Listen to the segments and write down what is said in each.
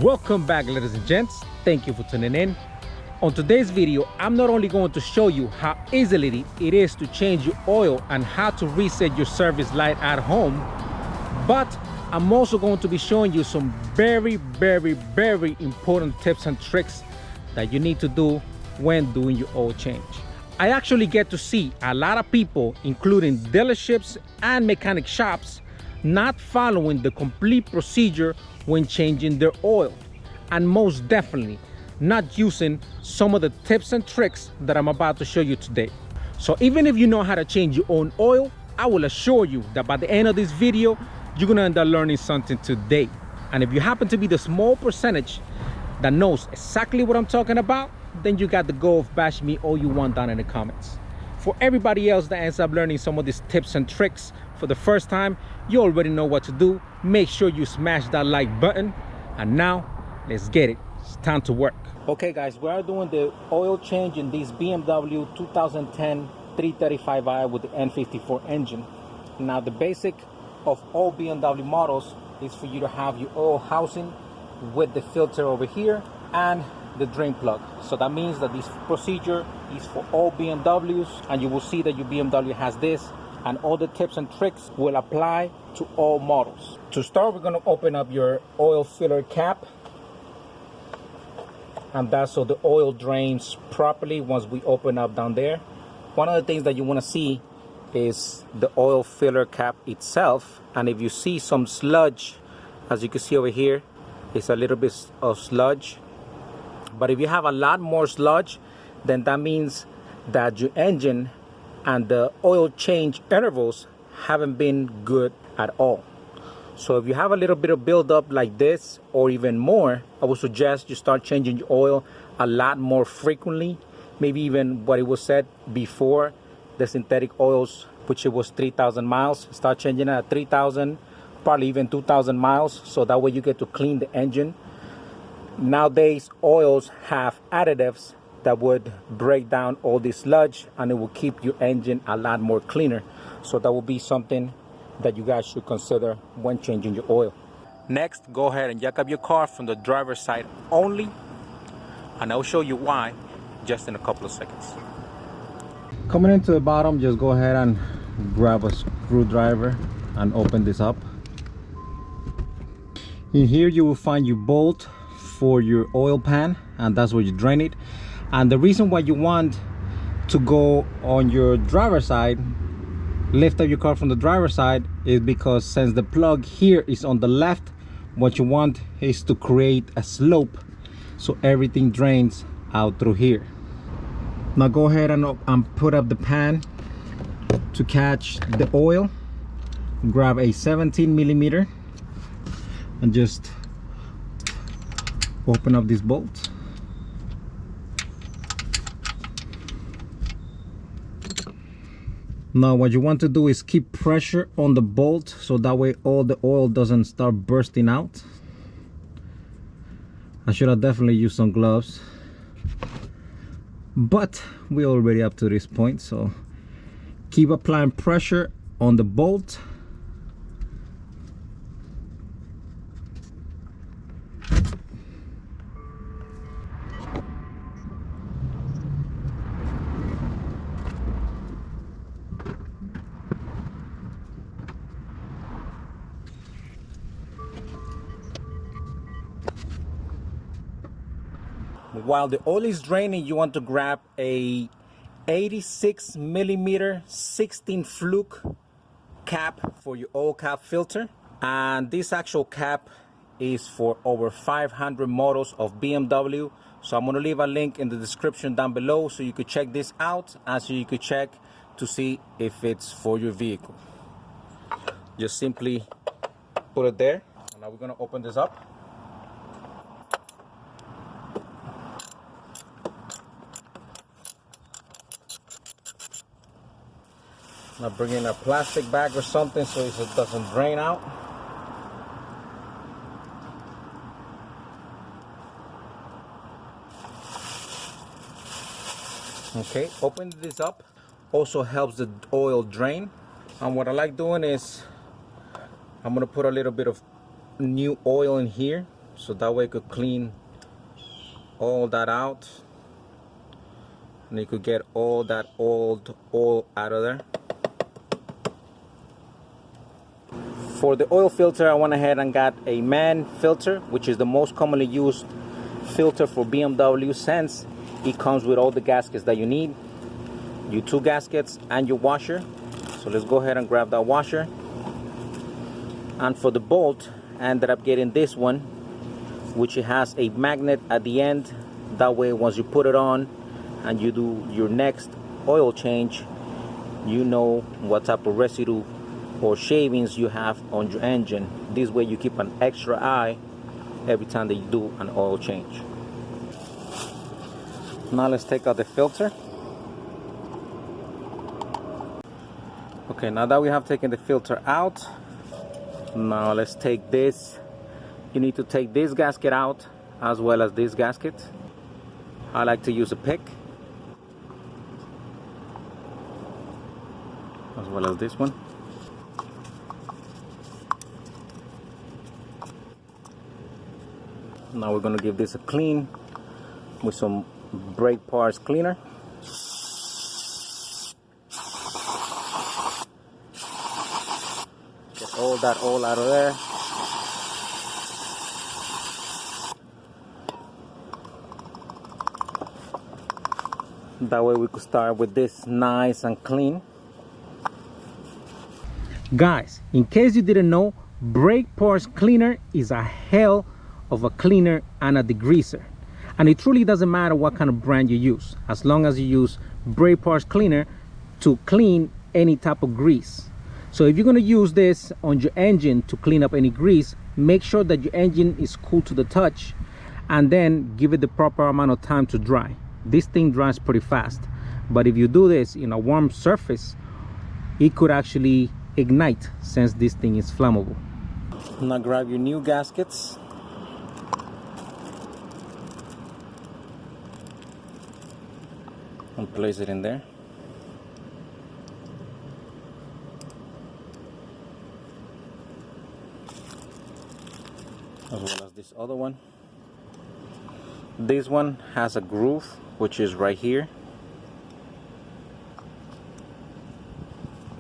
Welcome back, ladies and gents. Thank you for tuning in. On today's video, I'm not only going to show you how easily it is to change your oil and how to reset your service light at home, but I'm also going to be showing you some very important tips and tricks that you need to do when doing your oil change. I actually get to see a lot of people, including dealerships and mechanic shops, not following the complete procedure when changing their oil, and most definitely not using some of the tips and tricks that I'm about to show you today. So even if you know how to change your own oil, I will assure you that by the end of this video, you're gonna end up learning something today. And if you happen to be the small percentage that knows exactly what I'm talking about, then you got to go of bash me all you want down in the comments. For everybody else that ends up learning some of these tips and tricks for the first time, you already know what to do. Make sure you smash that like button. And now, let's get it. It's time to work. Okay guys, we are doing the oil change in this BMW 2010 335i with the N54 engine. Now the basic of all BMW models is for you to have your oil housing with the filter over here and the drain plug. So that means that this procedure is for all BMWs, and you will see that your BMW has this, and all the tips and tricks will apply to all models. To start, we're going to open up your oil filler cap, and that's so the oil drains properly once we open up down there. One of the things that you want to see is the oil filler cap itself, and if you see some sludge, as you can see over here, it's a little bit of sludge. But if you have a lot more sludge, then that means that your engine and the oil change intervals haven't been good at all. So if you have a little bit of buildup like this or even more, I would suggest you start changing your oil a lot more frequently. Maybe even what it was said before, the synthetic oils, which it was 3,000 miles. Start changing it at 3,000, probably even 2,000 miles. So that way you get to clean the engine. Nowadays, oils have additives that would break down all this sludge, and it will keep your engine a lot more cleaner. So that will be something that you guys should consider when changing your oil. Next, go ahead and jack up your car from the driver's side only, and I'll show you why just in a couple of seconds. Coming into the bottom, just go ahead and grab a screwdriver and open this up. In here you will find your bolt for your oil pan, and that's where you drain it. And the reason why you want to go on your driver's side, lift up your car from the driver's side, is because since the plug here is on the left, what you want is to create a slope so everything drains out through here. Now go ahead and put up the pan to catch the oil. Grab a 17 millimeter and just open up this bolt. Now what you want to do is keep pressure on the bolt so that way all the oil doesn't start bursting out. I should have definitely used some gloves, but we're already up to this point, so keep applying pressure on the bolt. While the oil is draining, you want to grab a 86 millimeter 16 fluke cap for your oil cap filter, and this actual cap is for over 500 models of BMW. So I'm going to leave a link in the description down below so you could check this out, and so you could check to see if it's for your vehicle. Just simply put it there, and now we're going to open this up. Now bring in a plastic bag or something so it doesn't drain out. Okay, open this up. Also helps the oil drain. And what I like doing is I'm gonna put a little bit of new oil in here so that way you could clean all that out and you could get all that old oil out of there. For the oil filter, I went ahead and got a MAN filter, which is the most commonly used filter for BMW, since it comes with all the gaskets that you need, your 2 gaskets and your washer. So let's go ahead and grab that washer. And for the bolt, I ended up getting this one, which it has a magnet at the end. That way once you put it on and you do your next oil change, you know what type of residue or shavings you have on your engine. This way you keep an extra eye every time that you do an oil change. Now let's take out the filter. Okay, now that we have taken the filter out, now let's take this. You need to take this gasket out as well as this gasket. I like to use a pick, as well as this one. Now we're going to give this a clean with some brake parts cleaner. Get all that oil out of there. That way we could start with this nice and clean. Guys, in case you didn't know, brake parts cleaner is a hell of a cleaner and a degreaser. And it truly doesn't matter what kind of brand you use, as long as you use brake parts cleaner to clean any type of grease. So if you're going to use this on your engine to clean up any grease, make sure that your engine is cool to the touch and then give it the proper amount of time to dry. This thing dries pretty fast, but if you do this in a warm surface, it could actually ignite, since this thing is flammable. Now grab your new gaskets. And place it in there. As well as this other one. This one has a groove, which is right here.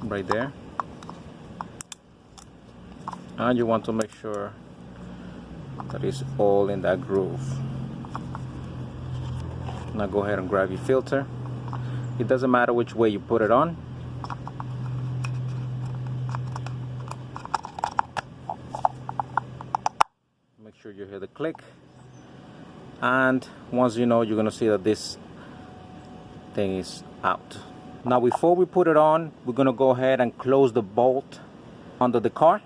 Right there. And you want to make sure that it's all in that groove. Now go ahead and grab your filter. It doesn't matter which way you put it on. Make sure you hear the click. And once you know, you're going to see that this thing is out. Now before we put it on, we're going to go ahead and close the bolt under the car.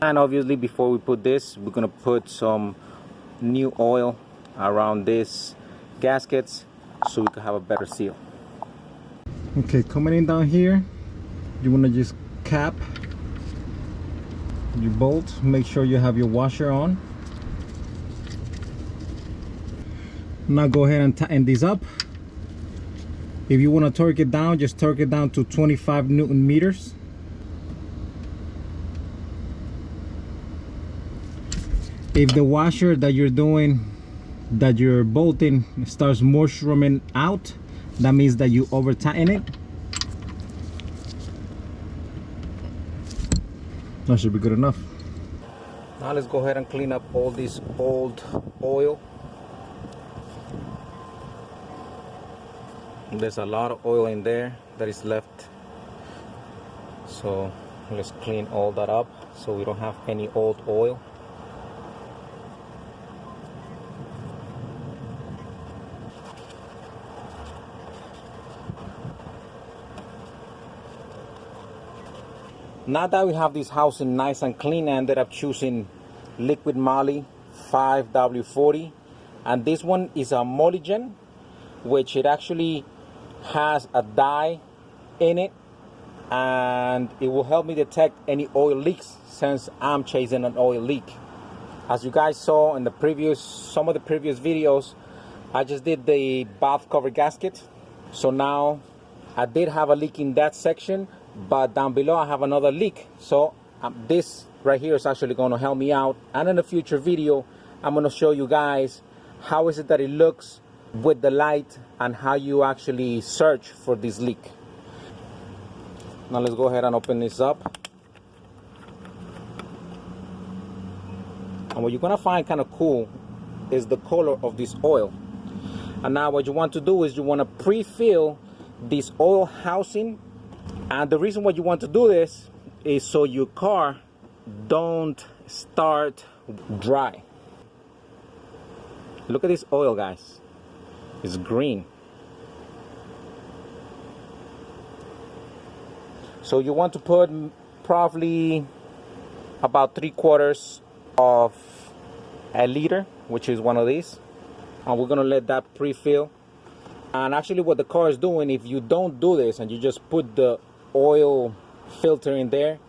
And obviously before we put this, we're going to put some new oil around these gaskets so we can have a better seal. Okay, coming in down here, you want to just cap your bolt. Make sure you have your washer on. Now go ahead and tighten this up. If you want to torque it down, just torque it down to 25 Newton meters. If the washer that you're bolting starts mushrooming out, that means that you over tighten it. That should be good enough. Now let's go ahead and clean up all this old oil. There's a lot of oil in there that is left, so let's clean all that up so we don't have any old oil. Now that we have this housing nice and clean, I ended up choosing liquid moly 5W40, and this one is a Molygen, which it actually has a dye in it, and it will help me detect any oil leaks since I'm chasing an oil leak. As you guys saw in the some of the previous videos, I just did the bath cover gasket, so now I did have a leak in that section, but down below I have another leak. So this right here is actually going to help me out, and in a future video I'm going to show you guys how is it that it looks with the light and how you actually search for this leak. Now let's go ahead and open this up. And what you're going to find kind of cool is the color of this oil. And now what you want to do is you want to pre-fill this oil housing. And the reason why you want to do this is so your car don't start dry. Look at this oil, guys. It's green. So you want to put probably about 3/4 of a liter, which is one of these. And we're gonna let that pre-fill. And actually what the car is doing, if you don't do this and you just put the oil filter in there,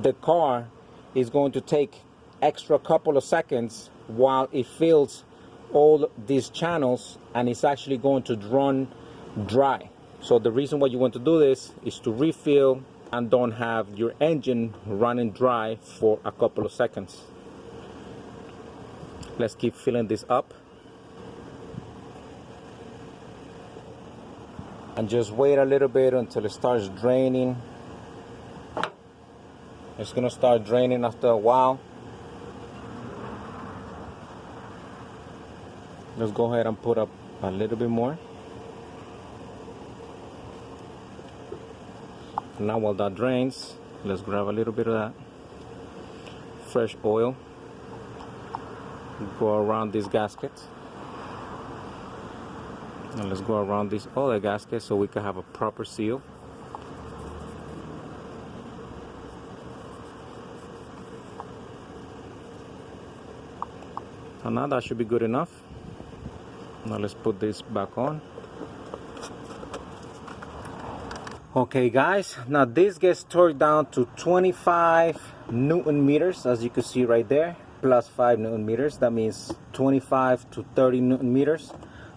the car is going to take extra couple of seconds while it fills all these channels, and it's actually going to run dry. So the reason why you want to do this is to refill and don't have your engine running dry for a couple of seconds. Let's keep filling this up and just wait a little bit until it starts draining. It's gonna start draining after a while. Let's go ahead and put up a little bit more. Now while that drains, let's grab a little bit of that fresh oil, go around this gasket, and let's go around this other gasket so we can have a proper seal. And now that should be good enough. Now let's put this back on. Okay guys, now this gets torqued down to 25 Newton meters, as you can see right there, plus 5 Newton meters. That means 25 to 30 Newton meters.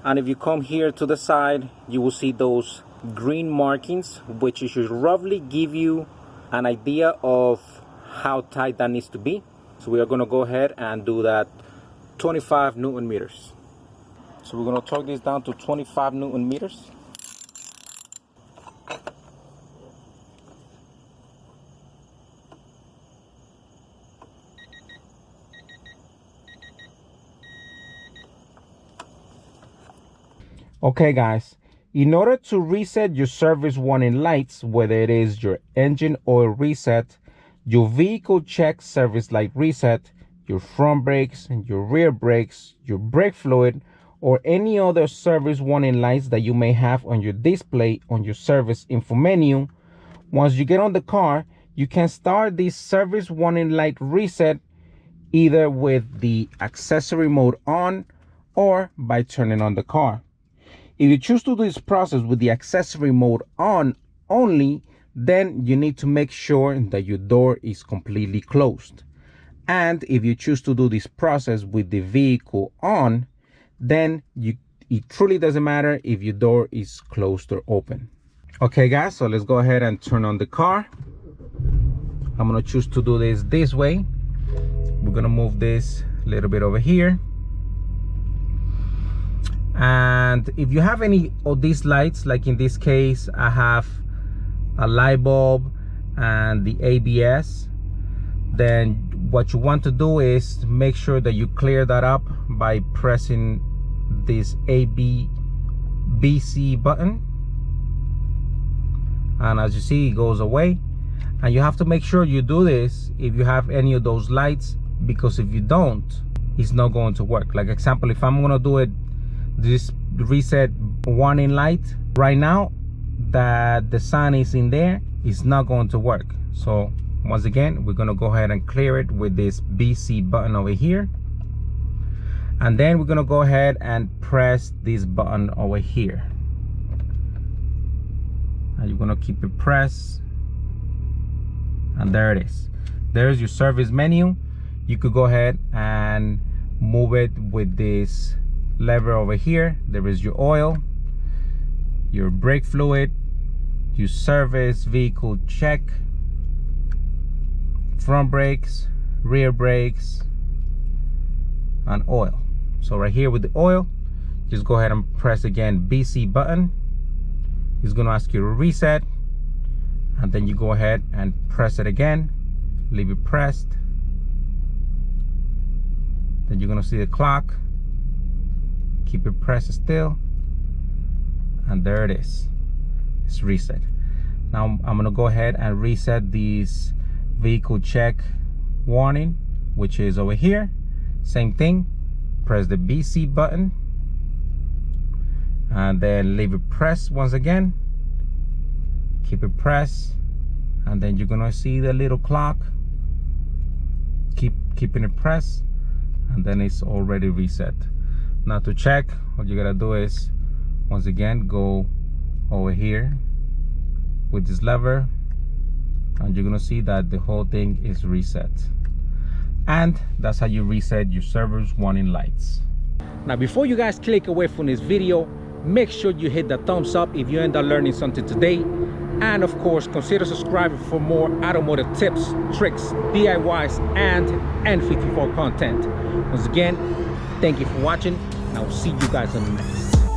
And if you come here to the side, you will see those green markings, which should roughly give you an idea of how tight that needs to be. So we are going to go ahead and do that 25 Newton meters. So we're going to torque this down to 25 Newton meters. Okay guys, in order to reset your service warning lights, whether it is your engine oil reset, your vehicle check service light reset, your front brakes, your rear brakes, your brake fluid, or any other service warning lights that you may have on your display on your service info menu, once you get on the car, you can start this service warning light reset either with the accessory mode on or by turning on the car. If you choose to do this process with the accessory mode on only, then you need to make sure that your door is completely closed. And if you choose to do this process with the vehicle on, then it truly doesn't matter if your door is closed or open. Okay guys, so let's go ahead and turn on the car. I'm gonna choose to do this way. We're gonna move this a little bit over here. And if you have any of these lights, like in this case I have a light bulb and the ABS, then what you want to do is make sure that you clear that up by pressing this BC button, and as you see, it goes away. And you have to make sure you do this if you have any of those lights, because if you don't, it's not going to work. Like example, if I'm going to do it, this reset warning light right now that the sun is in there, it's not going to work. So once again, we're going to go ahead and clear it with this BC button over here. And then we're going to go ahead and press this button over here. And you're going to keep it pressed. And there it is. There's your service menu. You could go ahead and move it with this lever over here. There is your oil, your brake fluid, your service vehicle check, front brakes, rear brakes, and oil. So right here with the oil, just go ahead and press again BC button. It's going to ask you to reset, and then you go ahead and press it again, leave it pressed. Then you're going to see the clock, keep it pressed still, and there it is. It's reset. Now I'm going to go ahead and reset this vehicle check warning, which is over here. Same thing, press the BC button and then leave it pressed once again, keep it pressed, and then you're gonna see the little clock, keeping it pressed, and then it's already reset. Now to check, what you gotta do is once again go over here with this lever, and you're gonna see that the whole thing is reset. And that's how you reset your server's warning lights. Now before you guys click away from this video, make sure you hit the thumbs up if you end up learning something today, and of course consider subscribing for more automotive tips, tricks, DIYs, and N54 content. Once again, thank you for watching, and I will see you guys on the next.